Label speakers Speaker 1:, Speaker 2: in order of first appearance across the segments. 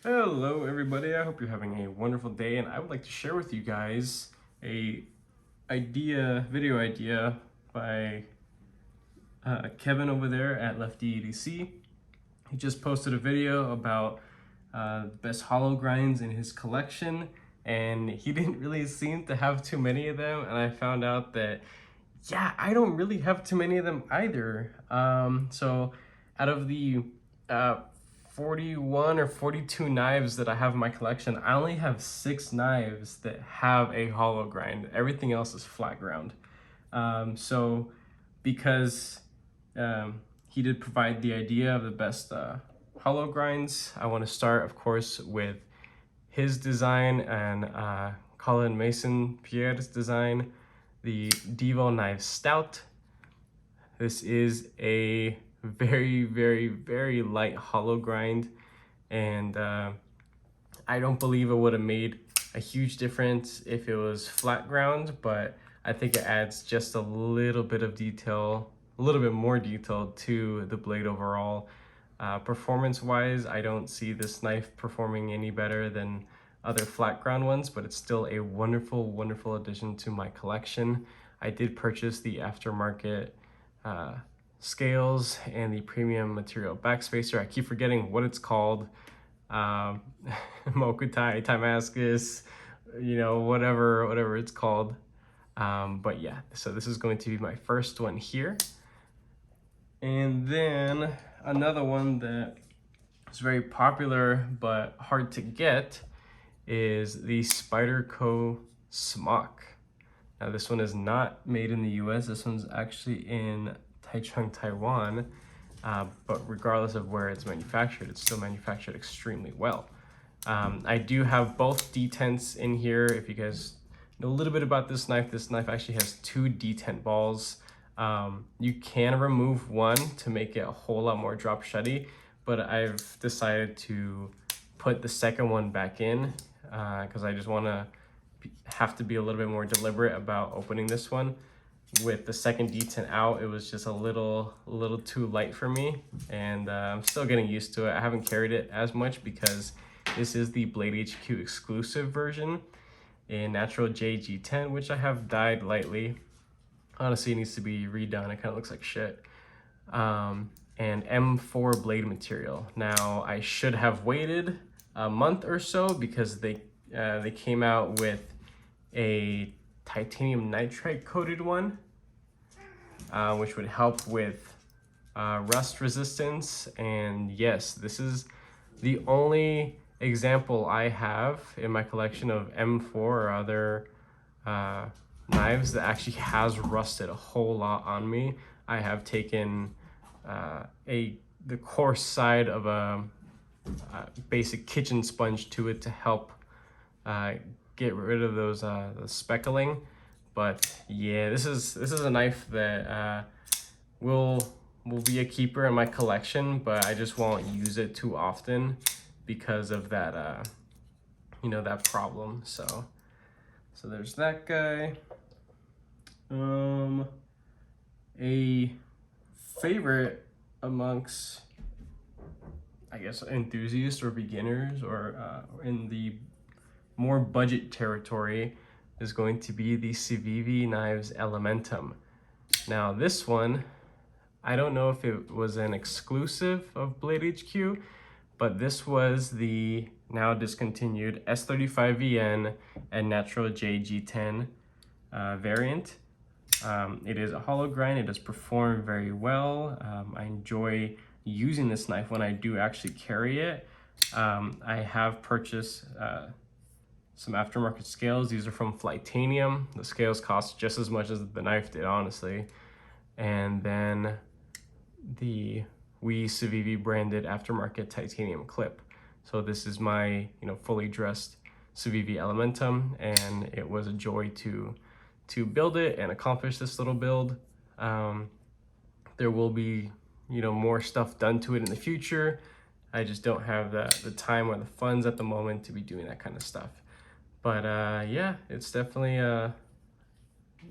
Speaker 1: Hello everybody, I hope you're having a wonderful day, and I would like to share with you guys a video idea by Kevin over there at leftyedc. He just posted a video about best hollow grinds in his collection, and he didn't really seem to have too many of them, and I found out that yeah, I don't really have too many of them either. So out of the uh, 41 or 42 knives that I have in my collection, I only have 6 knives that have a hollow grind. Everything else is flat ground. So because he did provide the idea of the best hollow grinds, I want to start, of course, with his design and Colin Mason Pierre's design, the Devo Knife Stout. This is a very light hollow grind, and I don't believe it would have made a huge difference if it was flat ground, but I think it adds just a little bit of detail, a little bit more detail to the blade overall. Performance wise, I don't see this knife performing any better than other flat ground ones, but it's still a wonderful addition to my collection. I did purchase the aftermarket scales and the premium material backspacer. I keep forgetting what it's called. Mokutai, Timascus, whatever it's called. But yeah, so this is going to be my first one here. And then another one that is very popular but hard to get is the Spyderco Smock. Now this one is not made in the US, this one's actually in Taichung, Taiwan, but regardless of where it's manufactured, it's still manufactured extremely well. I do have both detents in here. If you guys know a little bit about this knife actually has 2 detent balls. You can remove one to make it a whole lot more drop shutty, but I've decided to put the second one back in because I just want to have to be a little bit more deliberate about opening this one. With the second detent out, it was just a little too light for me, and I'm still getting used to it. I haven't carried it as much because this is the Blade HQ exclusive version in natural JG10, which I have dyed lightly. Honestly, it needs to be redone. It kind of looks like shit. And M4 blade material. Now, I should have waited a month or so because they came out with a titanium nitride coated one, which would help with rust resistance. And yes, this is the only example I have in my collection of M4 or other knives that actually has rusted a whole lot on me. I have taken the coarse side of a basic kitchen sponge to it to help get rid of those the speckling. But yeah, this is a knife that will be a keeper in my collection, but I just won't use it too often because of that that problem. So there's that guy. A favorite amongst, I guess, enthusiasts or beginners, or in the more budget territory, is going to be the Civivi Knives Elementum. Now this one, I don't know if it was an exclusive of Blade HQ, but this was the now discontinued S35VN and Natural JG10 variant. It is a hollow grind. It does perform very well. I enjoy using this knife when I do actually carry it. I have purchased some aftermarket scales. These are from Flightanium. The scales cost just as much as the knife did, honestly. And then the Civivi branded aftermarket titanium clip. So this is my fully dressed Civivi Elementum, and it was a joy to build it and accomplish this little build. There will be more stuff done to it in the future. I just don't have the time or the funds at the moment to be doing that kind of stuff. But yeah, it's definitely a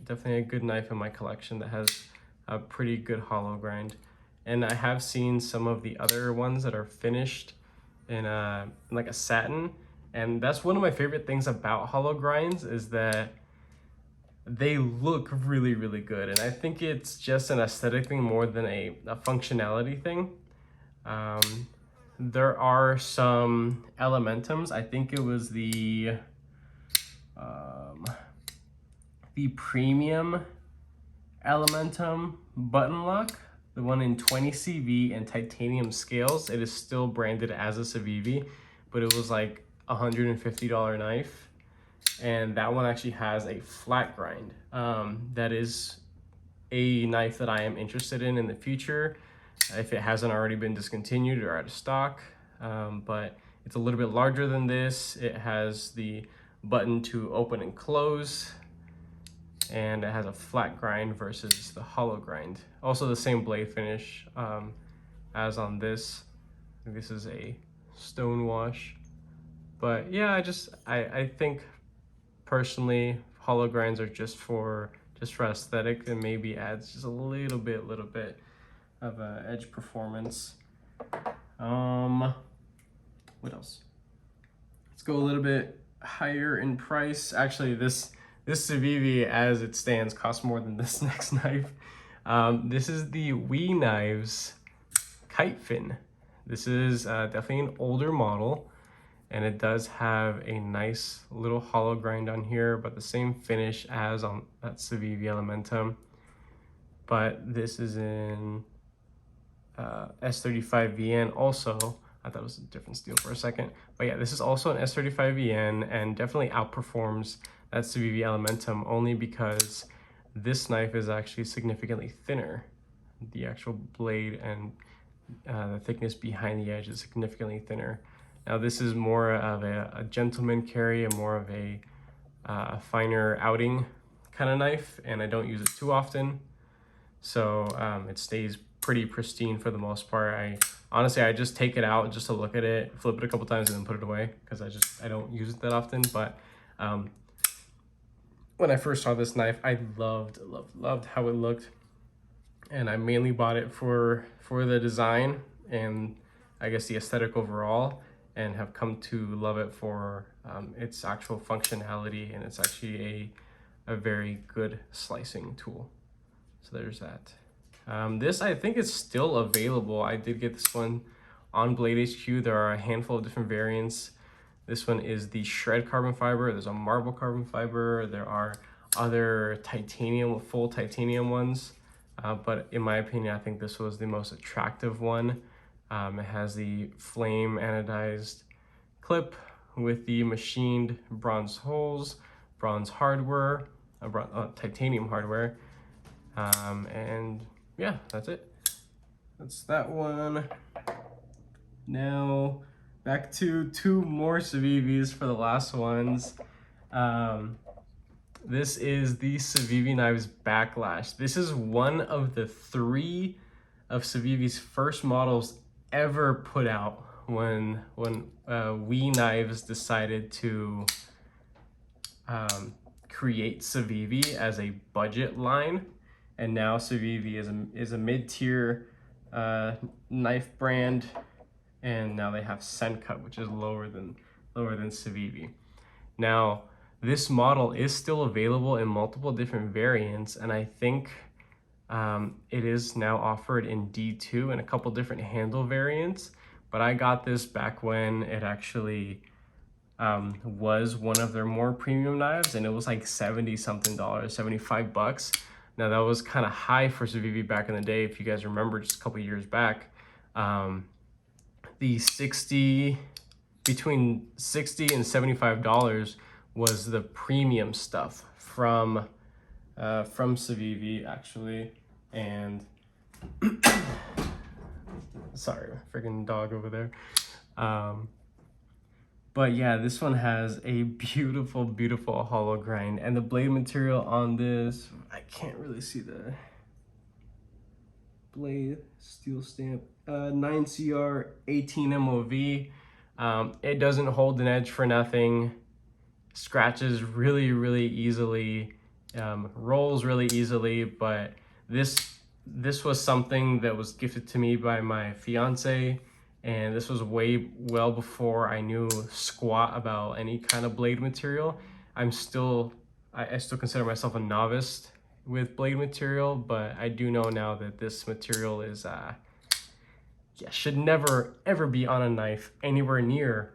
Speaker 1: good knife in my collection that has a pretty good hollow grind. And I have seen some of the other ones that are finished in like a satin. And that's one of my favorite things about hollow grinds, is that they look really, really good. And I think it's just an aesthetic thing more than a functionality thing. There are some elementums. I think it was the premium elementum button lock, the one in 20 CV and titanium scales. It is still branded as a Civivi, but it was like $150 knife. And that one actually has a flat grind. That is a knife that I am interested in the future, if it hasn't already been discontinued or out of stock. But it's a little bit larger than this. It has the button to open and close, and it has a flat grind versus the hollow grind. Also the same blade finish as on this. I think this is a stone wash. But yeah, I think personally hollow grinds are just for aesthetic, and maybe adds just a little bit of edge performance. What else? Let's go a little bit higher in price. Actually, this Civivi as it stands costs more than this next knife. This is the We Knives Kite Fin. This is definitely an older model, and it does have a nice little hollow grind on here, but the same finish as on that Civivi Elementum. But this is in S35VN also. I thought it was a different steel for a second. But yeah, this is also an S35VN, and definitely outperforms that Civivi Elementum, only because this knife is actually significantly thinner. The actual blade and the thickness behind the edge is significantly thinner. Now this is more of a gentleman carry, and more of a finer outing kind of knife, and I don't use it too often. So it stays pretty pristine for the most part. Honestly, I just take it out just to look at it, flip it a couple times, and then put it away, because I don't use it that often. But when I first saw this knife, I loved how it looked, and I mainly bought it for the design and I guess the aesthetic overall, and have come to love it for its actual functionality, and it's actually a very good slicing tool. So there's that. This I think is still available. I did get this one on Blade HQ. There are a handful of different variants. This one is the shred carbon fiber. There's a marble carbon fiber. There are other titanium, full titanium ones. But in my opinion, I think this was the most attractive one. It has the flame anodized clip with the machined bronze holes, bronze hardware, titanium hardware. And yeah, that's it. That's that one. Now back to two more Civivis for the last ones. This is the Civivi Knives Backlash. This is one of the 3 of Civivi's first models ever put out when We Knives decided to create Civivi as a budget line. And now Civivi is a mid-tier knife brand, and now they have Sencut, which is lower than Civivi. Now this model is still available in multiple different variants, and I think it is now offered in D2 and a couple different handle variants. But I got this back when it actually was one of their more premium knives, and it was like $70 something, $75. Now that was kind of high for Civivi back in the day. If you guys remember, just a couple years back, the between $60 and $75 was the premium stuff from Civivi actually. And sorry, freaking dog over there. But yeah, this one has a beautiful hollow grind, and the blade material on this, I can't really see the blade steel stamp, 9CR 18 MOV. It doesn't hold an edge for nothing, scratches really easily, rolls really easily. But this was something that was gifted to me by my fiance, and this was well before I knew squat about any kind of blade material. I still consider myself a novice with blade material, but I do know now that this material is should never ever be on a knife anywhere near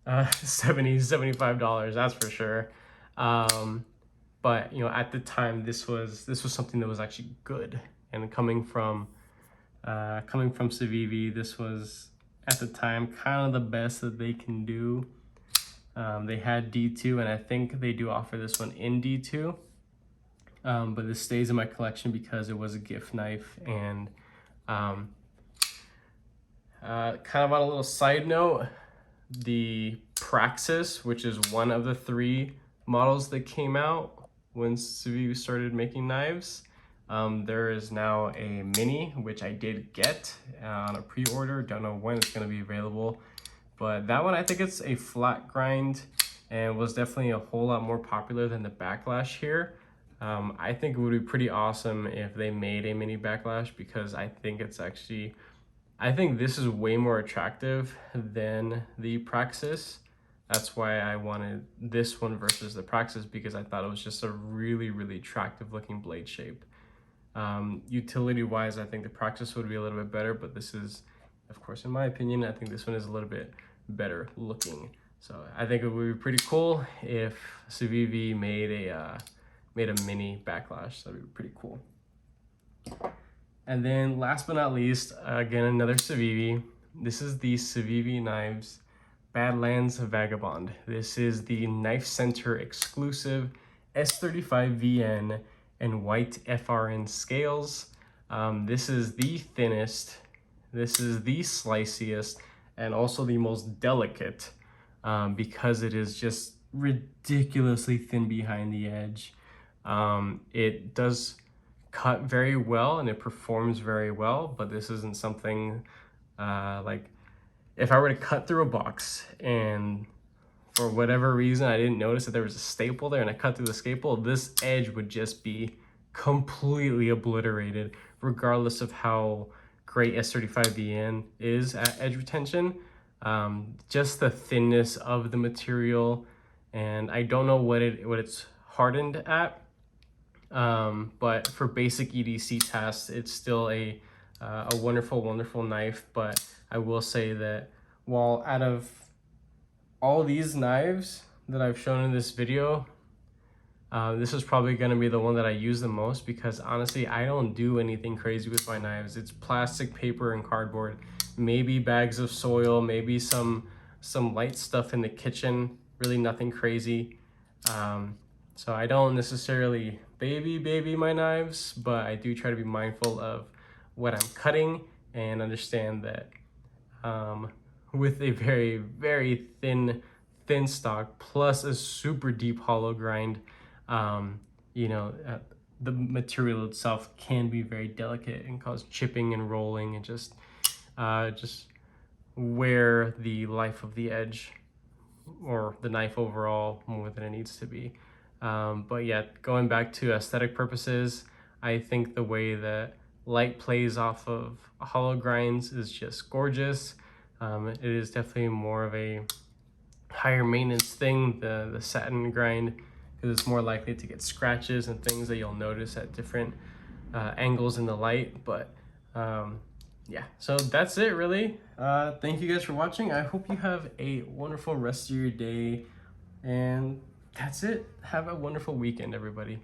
Speaker 1: $75, that's for sure. But you know, at the time, this was something that was actually good, and coming from Civivi, this was at the time kind of the best that they can do. They had D2, and I think they do offer this one in D2, but this stays in my collection because it was a gift knife. And kind of on a little side note, the Praxis, which is one of the 3 models that came out when Civivi started making knives, there is now a mini, which I did get on a pre-order. Don't know when it's going to be available, but that one, I think it's a flat grind and was definitely a whole lot more popular than the Backlash here. I think it would be pretty awesome if they made a mini Backlash, because I think this is way more attractive than the Praxis. That's why I wanted this one versus the Praxis, because I thought it was just a really, really attractive looking blade shape. Utility wise, I think the Praxis would be a little bit better, but this is, of course, in my opinion, I think this one is a little bit better looking. So I think it would be pretty cool if Civivi made a mini Backlash. That'd be pretty cool. And then last but not least, again, another Civivi. This is the Civivi Knives Badlands Vagabond. This is the Knife Center exclusive S35VN and white FRN scales. This is the thinnest, this is the sliciest, and also the most delicate, because it is just ridiculously thin behind the edge. It does cut very well and it performs very well, but this isn't something like if I were to cut through a box and for whatever reason I didn't notice that there was a staple there and I cut through the staple, this edge would just be completely obliterated, regardless of how great S35VN is at edge retention. Just the thinness of the material, and I don't know what it's hardened at, but for basic EDC tasks, it's still a wonderful knife. But I will say that while out of all these knives that I've shown in this video, this is probably going to be the one that I use the most, because honestly, I don't do anything crazy with my knives. It's plastic, paper, and cardboard, maybe bags of soil, maybe some light stuff in the kitchen, really nothing crazy. So I don't necessarily baby my knives, but I do try to be mindful of what I'm cutting and understand that with a very, very thin stock plus a super deep hollow grind, you know, the material itself can be very delicate and cause chipping and rolling and just wear the life of the edge or the knife overall more than it needs to be. But yeah, going back to aesthetic purposes, I think the way that light plays off of hollow grinds is just gorgeous. It is definitely more of a higher maintenance thing, the satin grind, because it's more likely to get scratches and things that you'll notice at different angles in the light. But yeah, so that's it really. Thank you guys for watching. I hope you have a wonderful rest of your day, and that's it. Have a wonderful weekend, everybody.